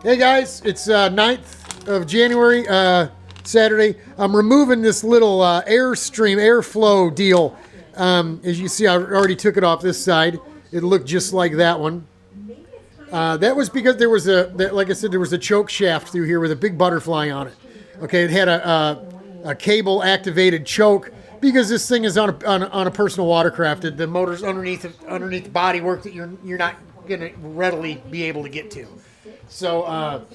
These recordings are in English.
Hey guys, it's 9th of January, Saturday. I'm removing this little airflow deal. As you see, I already took it off this side. It looked just like that one. That was because there was like I said, there was a choke shaft through here with a big butterfly on it. Okay, it had a cable activated choke because this thing is on a personal watercraft. The motor's underneath the bodywork that you're not gonna readily be able to get to. So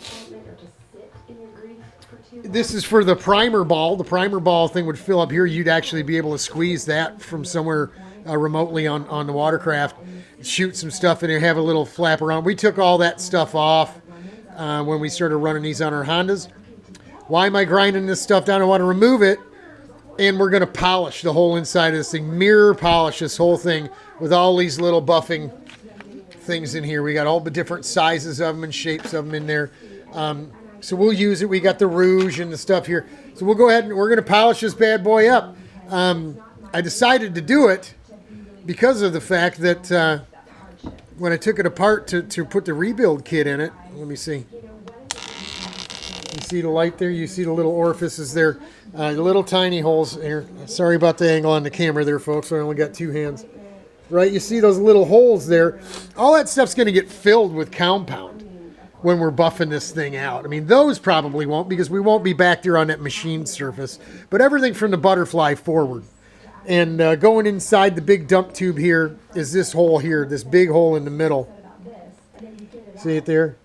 this is for the primer ball. The primer ball thing would fill up here. You'd actually be able to squeeze that from somewhere remotely on the watercraft, shoot some stuff in there, have a little flap around. We took all that stuff off when we started running these on our Hondas. Why am I grinding this stuff down? I want to remove it, and we're going to polish the whole inside of this thing, mirror polish this whole thing with all these little buffing things in here. We got all the different sizes of them and shapes of them in there. So we'll use it. We got the rouge and the stuff here. So we'll go ahead and we're going to polish this bad boy up. I decided to do it because of the fact that when I took it apart to put the rebuild kit in it, let me see. You see the light there? You see the little orifices there? The little tiny holes there. Sorry about the angle on the camera there, folks. I only got two hands. Right, you see those little holes there. All that stuff's going to get filled with compound when we're buffing this thing out. I mean, those probably won't because we won't be back there on that machine surface. But everything from the butterfly forward. And going inside the big dump tube here is this hole here, this big hole in the middle. See it there?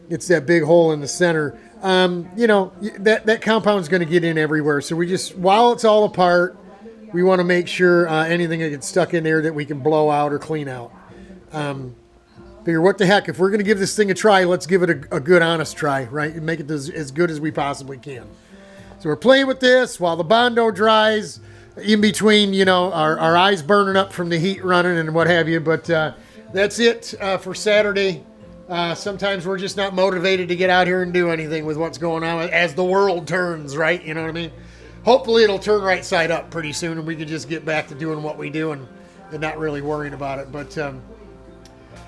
It's that big hole in the center. You know, that compound's going to get in everywhere. So we just, while it's all apart, we want to make sure anything that gets stuck in there that we can blow out or clean out. Figure, what the heck, if we're going to give this thing a try, let's give it a good, honest try, right? And make it as good as we possibly can. So we're playing with this while the bondo dries, in between, you know, our eyes burning up from the heat running and what have you. But that's it for Saturday. Sometimes we're just not motivated to get out here and do anything with what's going on as the world turns, right? You know what I mean? Hopefully it'll turn right side up pretty soon and we can just get back to doing what we do and not really worrying about it. But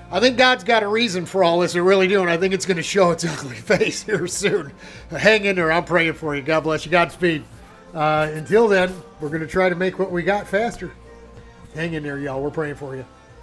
I think God's got a reason for all this. I really do. And I think it's going to show its ugly face here soon. Hang in there. I'm praying for you. God bless you. Godspeed. Until then, we're going to try to make what we got faster. Hang in there, y'all. We're praying for you.